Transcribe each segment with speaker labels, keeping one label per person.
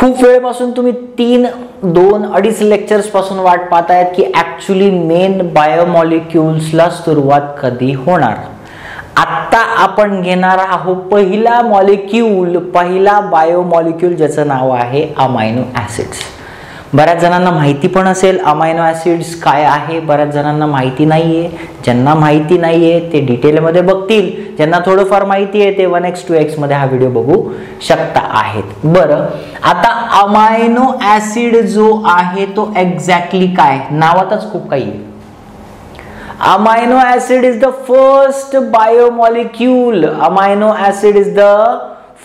Speaker 1: खूप वेळेपासून तुम्ही 2-2.5 लेक्चर्स पासून वाट पाहतायत की ऍक्च्युली मेन बायोमॉलिक्युल्सला सुरुवात कधी होणार. आता आपण घेणार आहोत पहिला मॉलिक्यूल, पहिला बायोमॉलिक्यूल ज्याचं नाव आहे अमायनो ऍसिड्स. बऱ्याच जणांना माहिती पण असेल अमायनो ऍसिड्स काय आहे, बऱ्याच जणांना माहिती नाहीये. ज्यांना माहिती नाहीये ते डिटेलमध्ये बघतील, ज्यांना थोडंफार माहिती आहे ते 1x 2x मध्ये हा व्हिडिओ बघू शकता आहेत. बरं, आता अमायनो ऍसिड जो आहे तो एक्झॅक्टली काय, नावातच खूप काही आहे. Amino acid is the first biomolecule. Amino acid is the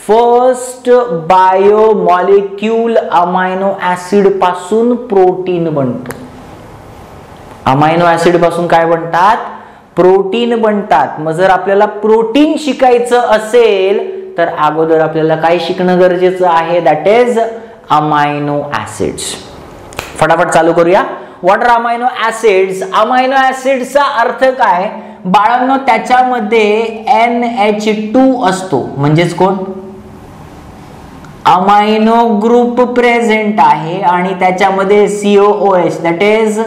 Speaker 1: first biomolecule. Amino acid पासून प्रोटीन बनतो. अमायनो ऍसिड पासून काय बनतात, प्रोटीन बनतात. मग जर आपल्याला प्रोटीन शिकायचं असेल तर अगोदर आपल्याला काय शिकणं गरजेचं आहे, दॅट इज अमायनो ऍसिड्स. फटाफट चालू करूया. What are amino acids. Amino ऍसिडचा अर्थ काय बाळांनो, त्याच्यामध्ये NH2 असतो, म्हणजेच कोण, अमायनो ग्रुप प्रेझेंट आहे आणि त्याच्यामध्ये COOH that is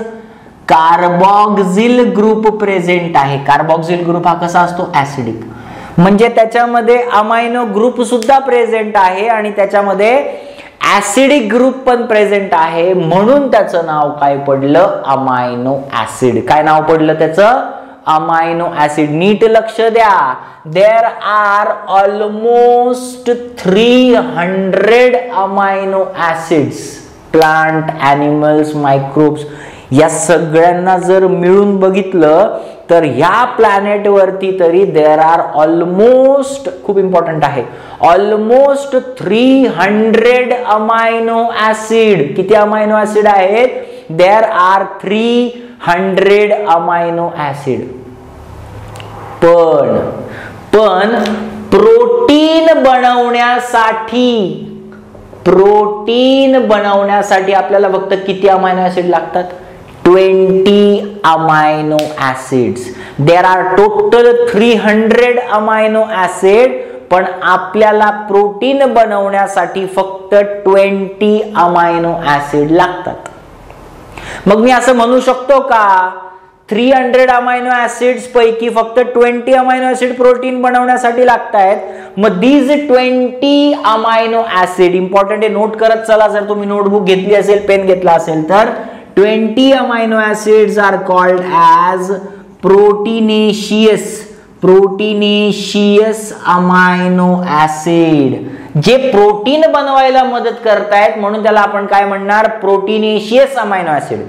Speaker 1: carboxyl group present आहे. कार्बॉक्सिल ग्रुप हा कसा असतो, ऍसिडिक, म्हणजे त्याच्यामध्ये अमायनो ग्रुप सुद्धा प्रेझेंट आहे आणि त्याच्यामध्ये ऍसिडिक ग्रुप पण प्रेझेंट आहे, म्हणून त्याचं नाव काय पडलं, अमायनो ऍसिड. काय नाव पडलं त्याचं, अमायनो ऍसिड. नीट लक्ष द्या. There are almost 300 amino acids. Plant, animals, microbes या सगळ्यांना जर मिळून बघितलं तर ह्या प्लॅनेट वरती तरी देर आर ऑलमोस्ट, खूप इम्पॉर्टंट आहे, ऑलमोस्ट 300 अमायनो ऍसिड. किती अमायनो ऍसिड आहेत, देर आर 300 अमायनो ऍसिड. पण प्रोटीन बनवण्यासाठी आपल्याला फक्त किती अमायनो ऍसिड लागतात, 20 amino acids. There are total 300 amino acid, पण आपल्याला प्रोटीन बनवण्यासाठी फक्त 20 अमायनो ऍसिड लागतात. मग मी असं म्हणू शकतो का 300 अमायनो ऍसिड्स पैकी फक्त 20 अमायनो ऍसिड प्रोटीन बनवण्यासाठी लागतायत. मग दीज 20 अमायनो ऍसिड, इम्पॉर्टंट आहे, नोट करत चला. जर तुम्ही नोटबुक घेतली असेल, पेन घेतला असेल तर 20 amino acids are called as proteinaceous amino acid. जे प्रोटीन बनवायला मदत करतायत म्हणून त्याला आपण काय म्हणणार, प्रोटीनेशियस अमायनो ऍसिड.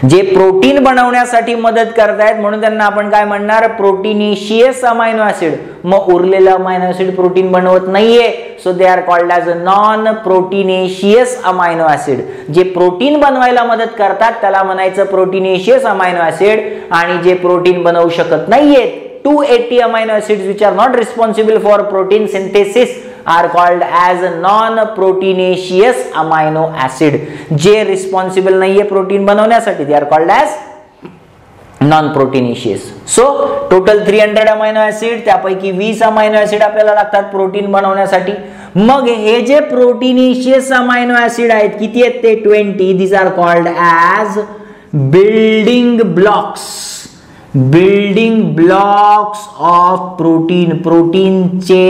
Speaker 1: जे प्रोटीन बनवण्यासाठी मदत करतायत म्हणून त्यांना आपण काय म्हणणार, प्रोटीनेशियस अमायनो ऍसिड. मग उरलेलं अमायनो ऍसिड प्रोटीन बनवत नाहीये, so they are called as a non proteinaceous amino acid. जे प्रोटीन बनवायला मदत करतात त्याला म्हणायचं प्रोटीनेशियस अमायनो ऍसिड, आणि जे प्रोटीन बनवू शकत नाहीयेत 280 amino acids which are not responsible for protein synthesis are called as non-proteinaceous amino acid. जे रिस्पॉन्सिबल नाहीये प्रोटीन बनवण्यासाठी they are called as non-proteinaceous. So total 300 amino acid, त्यापैकी 20 अमायनो ऍसिड आपल्याला लागतात प्रोटीन बनवण्यासाठी. मग हे जे प्रोटीनेशियस अमायनो ऍसिड आहेत किती आहेत ते 20. these are called as building blocks of protein. प्रोटीनचे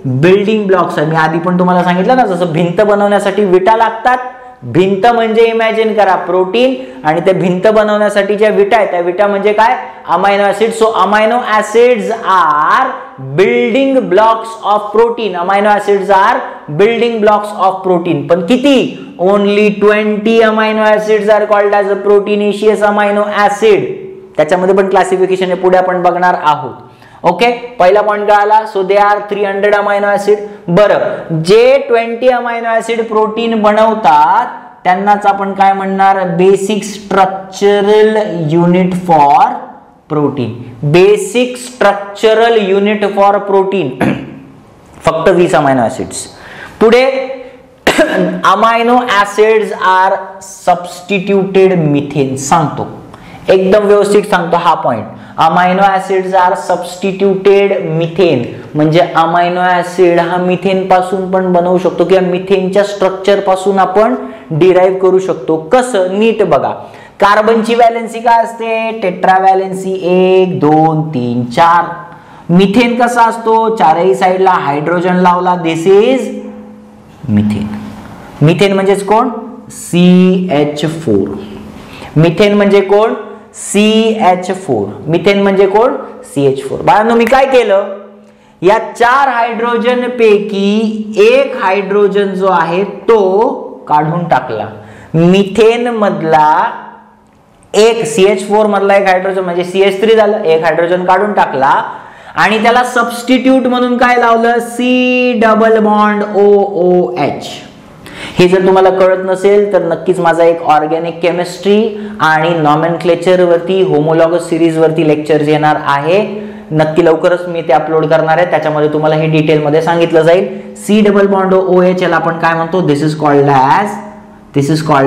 Speaker 1: बिल्डिंग ब्लॉक्स आहे. मी आधी पण तुम्हाला सांगितलं ना, जसं भिंत बनवण्यासाठी विटा लागतात. भिंत म्हणजे इमॅजिन करा प्रोटीन, आणि त्या भिंत बनवण्यासाठी ज्या विटा आहेत त्या विटा म्हणजे काय, amino acid. So amino acids are building blocks of protein. Amino acids are building blocks of protein. पण किती, only 20 amino acids are called as a proteinaceous amino acid. त्याच्यामध्ये पण क्लासिफिकेशन आहे, पुढे आपण बघणार आहोत. ओके, पहिला पॉइंट काय आला, so they are 300 amino acid. बरं, जे 20 अमायनो ऍसिड प्रोटीन बनवतात त्यांनाच आपण काय म्हणणार, basic structural unit for protein. Basic structural unit for protein फक्त 20 अमायनो ऍसिड्स. पुढे amino acids are substituted methane. सांगतो एकदम व्यवस्थित सांगतो हा point. Amino acids are substituted methane, म्हणजे अमायनो ऍसिड हा मिथेन पासून पण बनवू शकतो किंवा मिथेनच्या स्ट्रक्चर पासून आपण डिराईव्ह करू शकतो. कसं नीट बघा. कार्बनची व्हॅलेन्सी काय असते? Tetra valency 1 2 3 4. मिथेन कसा असतो? चारही साईडला हायड्रोजन लावला, दिस इज मिथेन. मिथेन म्हणजेच कोण? CH4. मिथेन म्हणजे कोण? CH4. मिथेन म्हणजे कोण? CH4. बाळांनो मी काय केलं, या 4 हायड्रोजन पैकी एक हायड्रोजन जो आहे तो काढून टाकला. मिथेन मधला एक CH4 मधला एक हायड्रोजन म्हणजे CH3 झालं, एक हायड्रोजन काढून टाकला आणि त्याला सबस्टिट्यूट म्हणून काय लावलं? C double bond OOH. हे जर तुम्हाला कळत नसेल तर नक्कीच माझा एक ऑर्गॅनिक केमिस्ट्री आणि नॉमेनक्लेचर वरती होमोलॉगस सिरीज वरती लेक्चर्स येणार आहे. नक्की लवकरच मी ते अपलोड करणार आहे. त्याच्यामध्ये तुम्हाला हे डिटेल मध्ये सांगितलं जाईल. C डबल बॉन्ड OH याला आपण काय म्हणतो? This is called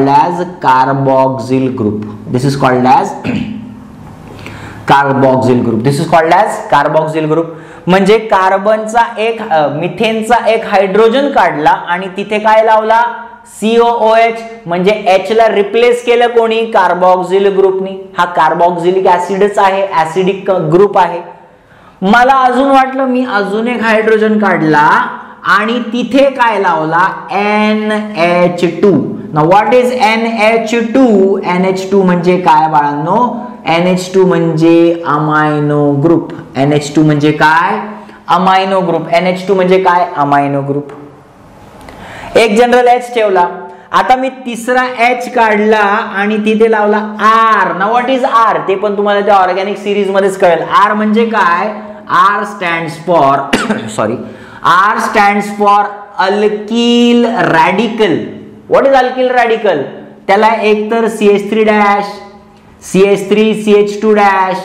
Speaker 1: as carboxyl group. This is called as carboxyl group. म्हणजे कार्बनचा एक मिथेनचा एक हायड्रोजन काढला आणि तिथे काय लावला? COOH. म्हणजे H ला रिप्लेस केलं कोणी? कार्बॉक्सिल ग्रुपनी. हा कार्बॉक्सिलिक ऍसिडच आहे, ऍसिडिक ग्रुप आहे. मला अजून वाटलं मी अजून एक हायड्रोजन काढला आणि तिथे काय लावला? NH2. Now what is NH2? NH2 म्हणजे काय बाळांनो? NH2 म्हणजे अमायनो ग्रुप. NH2 म्हणजे काय? Amino group. NH2 म्हणजे काय? Amino group. एक जनरल H ठेवला. आता मी तिसरा H काढला आणि तिथे लावला R. Now what is R? ते पण तुम्हाला त्या ऑर्गॅनिक सिरीज मध्येच कळेल. R म्हणजे काय? R stands for alkyl radical. What is alkyl radical? त्याला एक तर CH3 dash, CH3 CH2 dash,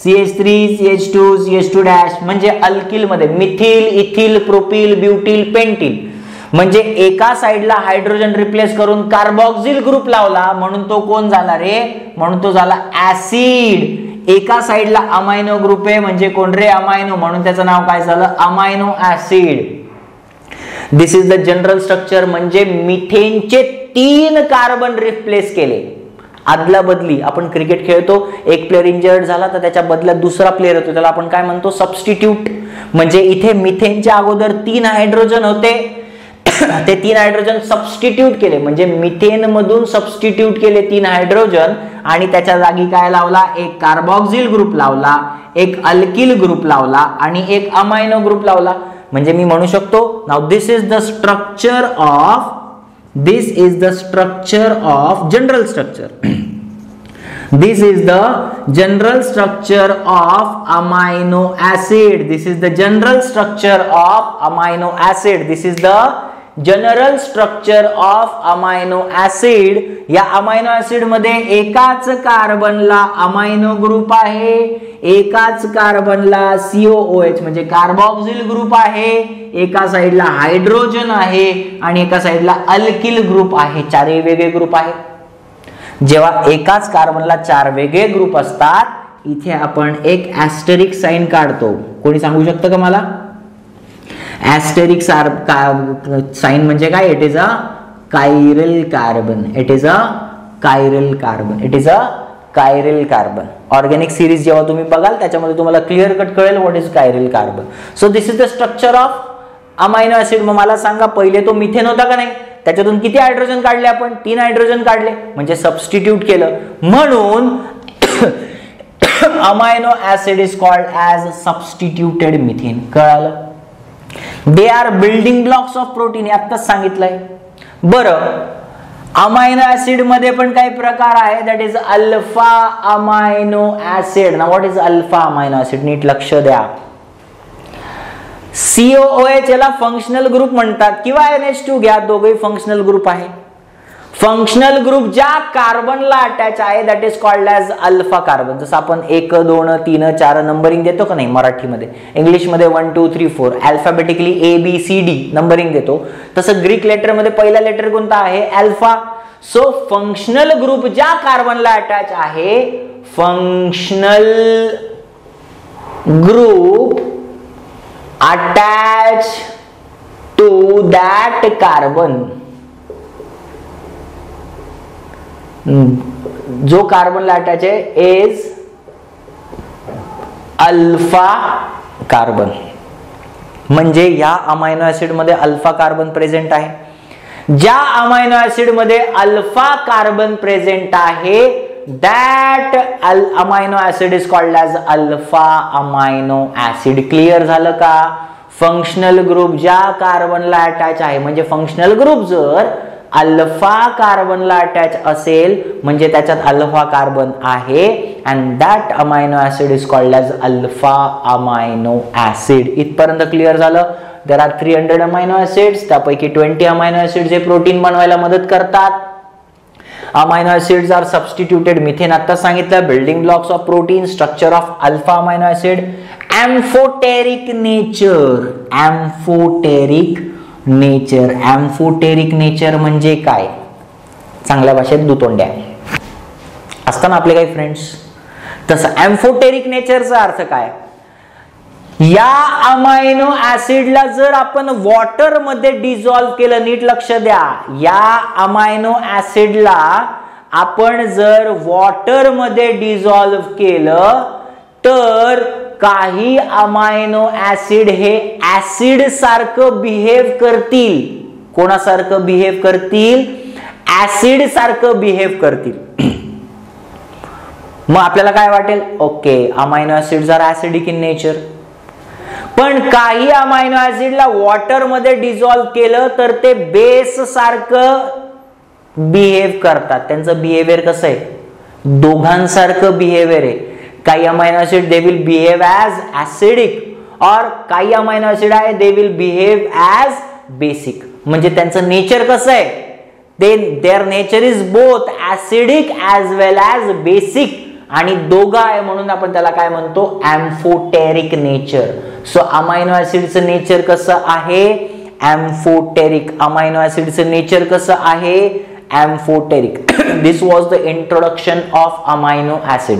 Speaker 1: CH3 CH2 CH2 dash, म्हणजे अल्किल मध्ये मिथिल, इथिल, प्रोपिल, ब्युटिल, पेंटिल. म्हणजे एका साइडला हायड्रोजन रिप्लेस करून कार्बॉक्सिल ग्रुप लावला म्हणून तो कोण झाला रे? म्हणून तो झाला ऍसिड. एका साइडला अमायनो ग्रुप आहे म्हणजे कोण रे? अमायनो. म्हणून त्याचं नाव काय झालं? Amino acid. This is the general structure. म्हणजे मिथेनचे 3 कार्बन रिप्लेस केले. आदला बदली. आपण क्रिकेट खेळतो, एक प्लेअर इंजर्ड झाला तर त्याच्या बदल्यात दुसरा प्लेअर होतो, त्याला आपण काय म्हणतो? सबस्टिट्यूट. म्हणजे इथे मिथेनच्या अगोदर 3 हायड्रोजन होते, ते 3 हायड्रोजन सबस्टिट्यूट केले. म्हणजे मिथेन मधून सबस्टिट्यूट केले 3 हायड्रोजन आणि त्याच्या जागी काय लावला? एक कार्बॉक्सिल ग्रुप लावला, एक अल्किल ग्रुप लावला आणि एक अमायनो ग्रुप लावला. म्हणजे मी म्हणू शकतो now this is the structure of general structure. This is the general structure of amino acid. This is the general structure of amino acid. This is the general structure of amino acid. या amino acid मध्ये एकाच कार्बनला amino group आहे, एकाच कार्बनला COOH म्हणजे carboxyl group आहे, एका साइडला hydrogen आहे आणि एका साइडला अल्किल ग्रुप आहे. 4 वेगळे ग्रुप आहे. जेव्हा एकाच कार्बनला 4 वेगळे ग्रुप असतात, इथे आपण एक ऍस्टेरिक साइन काढतो. कोणी सांगू शकतं का मला? ऍस्टेरिक साइन म्हणजे काय? It is a chiral carbon. It is a chiral carbon. Organic series जेव्हा तुम्ही बघाल त्याच्यामध्ये तुम्हाला क्लिअर कट कळेल what is chiral carbon. So this is the structure of amino acid. मग मला सांगा, पहिले तो मिथेन होता का नाही? त्याच्यातून किती हायड्रोजन काढले आपण? 3 हायड्रोजन काढले, म्हणजे सबस्टिट्यूट केलं. म्हणून amino acid is called as substituted methane. कळालं? They are building blocks of protein. आत्ताच सांगितलंय. बरं, अमायनो ऍसिड मध्ये पण काही प्रकार आहे. That is alpha amino acid. ना what is alpha amino acid? नीट लक्ष द्या. COOH याला फंक्शनल ग्रुप म्हणतात किंवा NH2 घ्या, दोघेही फंक्शनल ग्रुप आहे. फंक्शनल ग्रुप ज्या कार्बनला अटॅच आहे that is called as alpha carbon. जसं आपण 1 2 3 4 नंबरिंग देतो का नाही मराठीमध्ये, इंग्लिशमध्ये 1 2 3 4 अल्फाबेटिकली ABCD नंबरिंग देतो, तसं ग्रीक लेटर मध्ये पहिला लेटर कोणता आहे? अल्फा. सो फंक्शनल ग्रुप ज्या कार्बनला अटॅच आहे functional group attach to that carbon, जो कार्बनला अटॅच आहे इज अल्फा कार्बन. म्हणजे या अमायनो ऍसिड मध्ये अल्फा कार्बन प्रेझेंट आहे. ज्या अमायनो ऍसिड मध्ये अल्फा कार्बन प्रेझेंट आहे that amino acid is called as alpha amino acid. Clear झालं का? फंक्शनल ग्रुप ज्या कार्बनला अटॅच आहे, म्हणजे फंक्शनल ग्रुप जर अल्फा कार्बनला अटॅच असेल म्हणजे त्याच्यात अल्फा कार्बन आहे and that amino acid is called as alpha amino acid. इथपर्यंत क्लिअर झालं? देर आर 300 अमायनो ऍसिड्स, त्यापैकी 20 अमायनो ऍसिड्स हे प्रोटीन बनवायला मदत करतात. Amino acids are substituted, methane आता सांगितलं, building blocks of protein, structure of alpha amino acid, amphoteric nature. Amphoteric nature, amphoteric nature म्हणजे काय? चांगल्या भाषेत दुतोंड्या असताना आपले काही फ्रेंड्स. तसं एम्फोटेरिक नेचरचा अर्थ काय? या अमायनो ऍसिडला जर आपण वॉटर मध्ये डिझॉल्व्ह केलं, नीट लक्ष द्या, या अमायनो ऍसिडला आपण जर वॉटर मध्ये डिझॉल्व्ह केलं तर काही अमायनो ऍसिड हे ऍसिड सारखं बिहेव करतील. कोणासारखं बिहेव करतील? ऍसिड सारखं बिहेव करतील. मग आपल्याला काय वाटेल? Okay, amino acids are acidic in nature. पण काही अमायनो ऍसिडला वॉटर मध्ये डिझॉल्व्ह केलं तर ते बेस सारखं बिहेव करतात. त्यांचं बिहेवियर कसं आहे? दोघांसारखं बिहेवियर आहे. काही amino acid they will behave as acidic और काही अमायनो ऍसिड आहे they will behave as basic. म्हणजे त्यांचं नेचर कसं आहे? Their nature is both acidic as well as basic. आणि दोघं आहे म्हणून आपण त्याला काय म्हणतो? Amphoteric nature. सो अमायनो ऍसिडचं नेचर कसं आहे? एम्फोटेरिक. अमायनो ऍसिडचं नेचर कसं आहे? Amphoteric. This was the introduction of amino acid.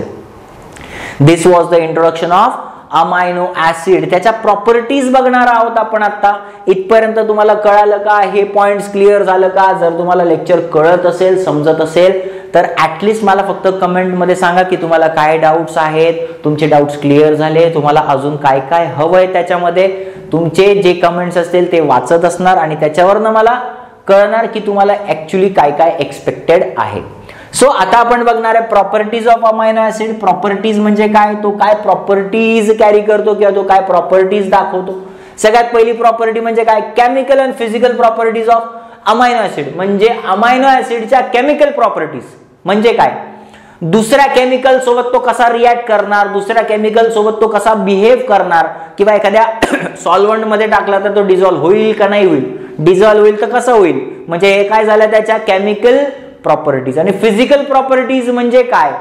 Speaker 1: This was the introduction of amino acid. त्याच्या प्रॉपर्टीज बघणार आहोत आपण आता. इथपर्यंत तुम्हाला कळालं का? हे पॉइंट्स क्लिअर झालं का? जर तुम्हाला लेक्चर कळत असेल, समजत असेल तर ऍटलिस्ट मला फक्त कमेंट मध्ये सांगा की तुम्हाला काय डाऊट्स आहेत, तुमचे डाऊट्स क्लिअर झाले, तुम्हाला अजून काय काय हवंय त्याच्यामध्ये. तुमचे जे कमेंट्स असतील ते वाचत असणार आणि त्याच्यावरनं मला कळणार की तुम्हाला ऍक्च्युली काय काय एक्सपेक्टेड आहे. सो आता आपण बघणार आहे properties of amino acid. Properties म्हणजे काय? तो काय प्रॉपर्टीज कॅरी करतो किंवा तो काय प्रॉपर्टीज दाखवतो. सगळ्यात पहिली प्रॉपर्टी म्हणजे काय? Chemical and physical properties of amino acid. म्हणजे अमायनो ऍसिडच्या केमिकल प्रॉपर्टीज म्हणजे काय? दुसऱ्या केमिकल सोबत तो कसा रिॲक्ट करणार, दुसऱ्या केमिकल सोबत तो कसा बिहेव करणार, किंवा एखाद्या सॉल्व्हंट मध्ये टाकला तर तो डिझॉल्व्ह होईल का नाही होईल, डिझॉल्व्ह होईल तर कसं होईल. म्हणजे हे काय झालं? त्याच्या केमिकल प्रॉपर्टीज. आणि फिजिकल प्रॉपर्टीज म्हणजे काय?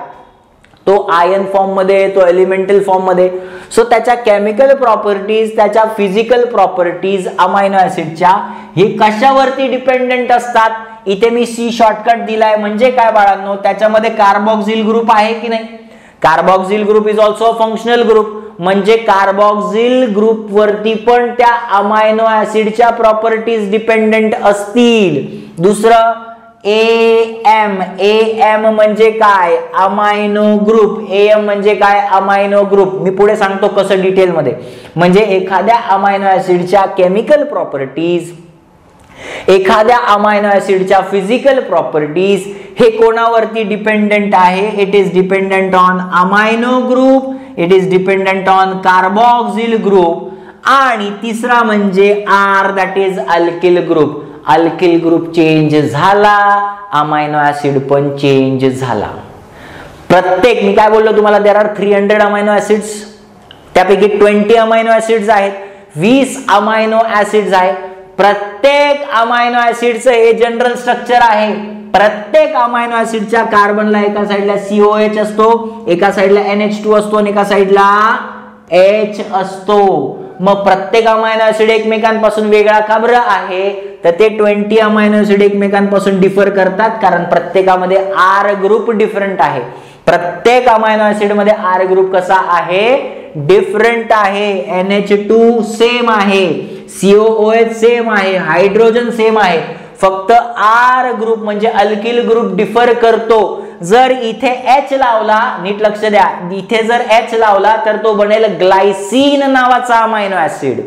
Speaker 1: तो आयन फॉर्म मध्ये, तो एलिमेंटल फॉर्म मध्ये. सो त्याच्या केमिकल प्रॉपर्टीज, त्याच्या फिजिकल प्रॉपर्टीज अमायनो ऍसिडच्या हे कशावरती डिपेंडेंट असतात? इथे मी सी शॉर्टकट दिलाय. म्हणजे काय बाळांनो? त्याच्यामध्ये कार्बॉक्सिल ग्रुप आहे की नाही? Carboxyl group is also a functional group. म्हणजे कार्बॉक्सिल ग्रुप वरती पण त्या अमायनो ऍसिडच्या प्रॉपर्टीज डिपेंडेंट असतील. दुसरं एएम. एएम म्हणजे काय? Amino group. एएम म्हणजे काय? Amino group. मी पुढे सांगतो कसं डिटेल मध्ये. म्हणजे एखाद्या अमायनो ऍसिडच्या केमिकल प्रॉपर्टीज, एखाद्या अमायनो ऍसिडच्या फिजिकल प्रॉपर्टीज हे कोणावरती डिपेंडेंट आहे? It is dependent on amino group, it is dependent on carboxyl group. आणि तिसरा म्हणजे R, that is alkyl group. Alkyl group change झाला, अमायनो ऍसिड पण चेंज झाला. प्रत्येक, मी काय बोललो तुम्हाला, देर आर 300 अमायनो ऍसिड्स. त्यापैकी 20 अमायनो ऍसिड्स आहेत, 20 अमायनो ऍसिड्स आहेत. प्रत्येक अमायनो ऍसिडचं हे जनरल स्ट्रक्चर आहे. प्रत्येक अमायनो ऍसिडच्या कार्बनला एका साइडला COH असतो, एका साइडला NH2 असतो आणि एका साइडला H असतो. मग प्रत्येक अमायनो ऍसिड एकमेकांपासून वेगळा का बरं आहे? तर ते 20 अमायनो ऍसिड एकमेकांपासून डिफर करतात कारण प्रत्येकामध्ये R ग्रुप डिफरंट आहे. प्रत्येक अमायनो ऍसिड मध्ये R ग्रुप कसा आहे, डिफरंट आहे. NH2 सेम आहे, COOH सेम आहे, हायड्रोजन सेम आहे, फक्त R ग्रुप म्हणजे अल्किल ग्रुप डिफर करतो. जर इथे H लावला, नीट लक्ष द्या, इथे जर H लावला तर तो बनेल ग्लायसिन नावाचा अमायनो ऍसिड.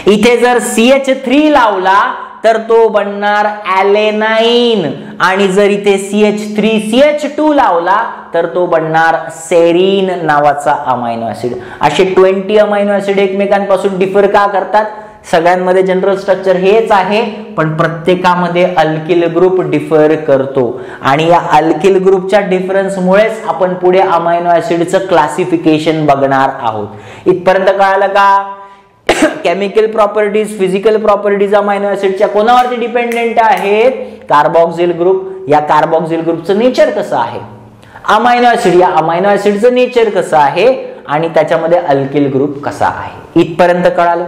Speaker 1: इथे जर CH3 लावला तर तो बनणार ॲलेनाइन, आणि जर इथे CH3CH2 लावला तर तो बनणार सेरीन नावाचा अमायनो ऍसिड. असे 20 अमायनो ऍसिड एकमेकांपासून डिफर का करतात? सगळ्यांमध्ये जनरल स्ट्रक्चर हेच आहे, पण प्रत्येकामध्ये अल्किल ग्रुप डिफर करतो, आणि या अल्किल ग्रुपच्या डिफरन्समुळेच आपण पुढे अमायनो ऍसिडचं क्लासिफिकेशन बघणार आहोत. इथपर्यंत कळालं का? Chemical properties, physical properties amino ऍसिडच्या कोणावरती डिपेंडेंट आहेत? Carboxyl group. या कार्बोक्सिल ग्रुपचं नेचर कसं आहे? अमायनो ऍसिड, या अमायनो ऍसिडचं नेचर कसं आहे आणि त्याच्यामध्ये अल्किल ग्रुप कसा आहे. इथपर्यंत कळालं?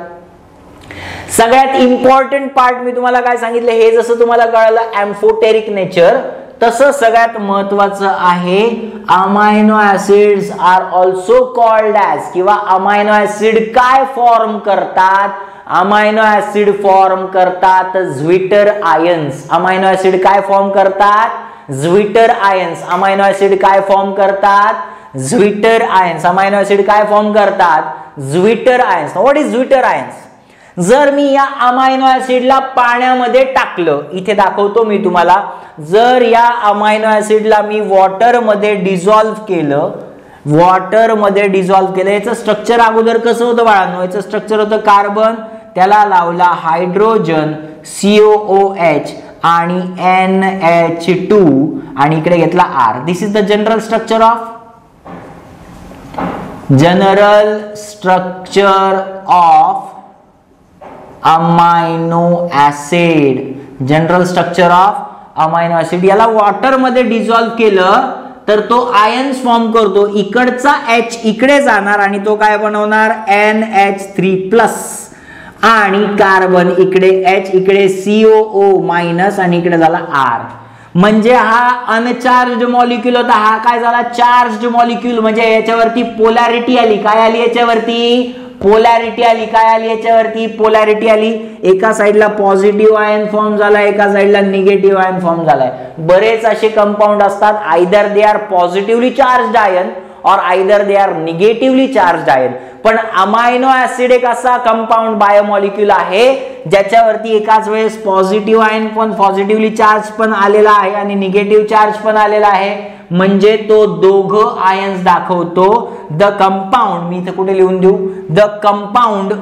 Speaker 1: सगळ्यात इम्पॉर्टंट पार्ट मी तुम्हाला काय सांगितलं, हे जसं तुम्हाला कळालं एम्फोटेरिक नेचर, तसं सगळ्यात महत्वाचं आहे amino acids are also called as, किंवा अमायनो ऍसिड काय फॉर्म करतात? अमायनो ऍसिड फॉर्म करतात झ्विटर आयन्स. अमायनो ऍसिड काय फॉर्म करतात? Zwitter ions. अमायनो ऍसिड काय फॉर्म करतात? Zwitter ions. अमायनो ऍसिड काय फॉर्म करतात? Zwitter ions. What is zwitter ions? जर मी या अमायनो ऍसिडला पाण्यामध्ये टाकलं, इथे दाखवतो मी तुम्हाला, जर या अमायनो ऍसिडला मी वॉटर मध्ये डिझॉल्व्ह केलं, याचं स्ट्रक्चर अगोदर कसं होतं बाळांनो? याचं स्ट्रक्चर होतं कार्बन, त्याला लावला हायड्रोजन COOH आणि NH2 आणि इकडे घेतला R. This is the general structure of amino acid. General structure of amino acid. याला वॉटर मध्ये डिझॉल्व्ह केलं तर तो आयन्स फॉर्म करतो, इकडचा H इकडे जाणार आणि तो काय बनवणार? NH3+ आणि कार्बन इकडे H, इकडे COO- आणि इकडे झाला R. म्हणजे हा अनचार्ज्ड मॉलिक्यूल होता, हा काय झाला? Charged molecule. म्हणजे याच्यावरती पोलॅरिटी आली. काय आली याच्यावरती? पोलॅरिटी आली. काय आली याच्यावरती? पोलॅरिटी आली. एका साइडला पॉझिटिव्ह आयन फॉर्म झाला, एका साइडला निगेटिव्ह आयन फॉर्म झालाय. बरेच असे कंपाऊंड असतात, either they are positively charged ion और either they are negatively charged ion. पण अमायनो ऍसिड एक असा कंपाऊंड बायोमॉलिक्यूल आहे ज्याच्यावरती एकाच वेळेस पॉझिटिव्ह आयन पण, पॉझिटिव्हली चार्ज पण आलेला आहे आणि निगेटिव्ह चार्ज पण आलेला आहे. म्हणजे तो दोघं आयन्स दाखवतो. द कंपाऊंड, मी इथे कुठे लिहून देऊ? The compound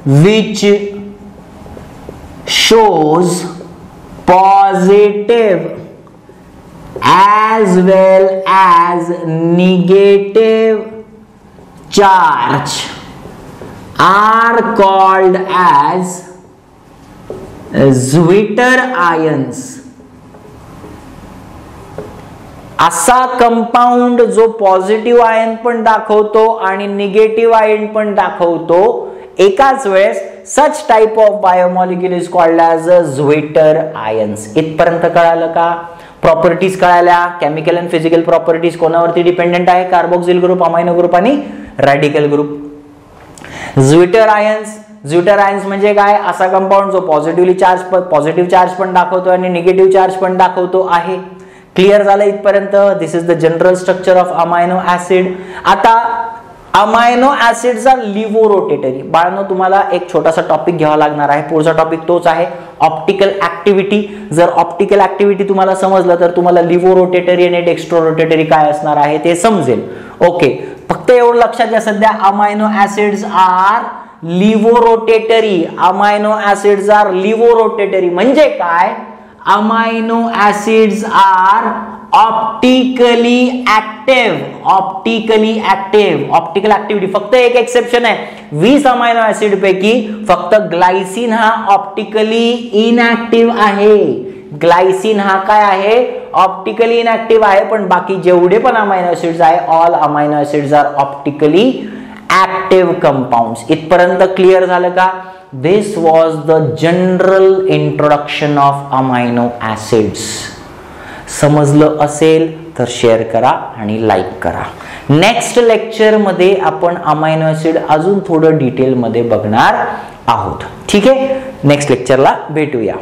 Speaker 1: which shows positive as well as negative charge are called as Zwitter ions. असा कंपाऊंड जो पॉझिटिव्ह आयन पण दाखवतो आणि निगेटिव्ह आयन पण दाखवतो एकाच वेळेस, such type of biomolecule is called as Zwitter ions. इथपर्यंत कळालं का? प्रॉपर्टीज कळाल्या. केमिकल अँड फिजिकल प्रॉपर्टीज कोणावरती डिपेंडेंट आहे? कार्बोक्सिल ग्रुप, अमायनो ग्रुप आणि रॅडिकल ग्रुप. Zwitter आयन्स म्हणजे काय? असा कंपाऊंड जो पॉझिटिव्ह चार्ज पण दाखवतो आणि निगेटिव्ह चार्ज पण दाखवतो आहे. क्लिअर झालं इथपर्यंत? This is the general structure of amino acid. आता अमायनो ऍसिडचा लिव्होरोटेटरी. बाळांनो, तुम्हाला एक छोटासा टॉपिक घ्यावा लागणार आहे. पुढचा टॉपिक तोच आहे ऑप्टिकल ऍक्टिव्हिटी. जर ऑप्टिकल ऍक्टिव्हिटी तुम्हाला समजलं तर तुम्हाला लिव्होरोटेटरी आणि डेक्स्ट्रोरोटेटरी काय असणार आहे ते समजेल. ओके, फक्त एवढं लक्षात घ्या, सध्या amino acids are levorotatory. Amino acids are levorotatory म्हणजे काय? Amino acids are optically active. Optical activity. फक्त एक एक्सेप्शन आहे, 20 अमायनो ऍसिड पैकी फक्त ग्लायसिन हा ऑप्टिकली इनऍक्टिव्ह आहे. ग्लायसिन हा काय आहे? ऑप्टिकली इनऍक्टिव्ह आहे. पण बाकी जेवढे पण अमायनो ऍसिड्स आहे, all amino acids are optically active compounds. इथपर्यंत क्लिअर झालं का? This was the general introduction of amino acids. समजलं असेल तर शेअर करा आणि लाईक करा. नेक्स्ट लेक्चर मध्ये आपण अमायनो ऍसिड अजून थोडं डिटेल मध्ये बघणार आहोत. ठीक आहे, नेक्स्ट लेक्चरला भेटूया.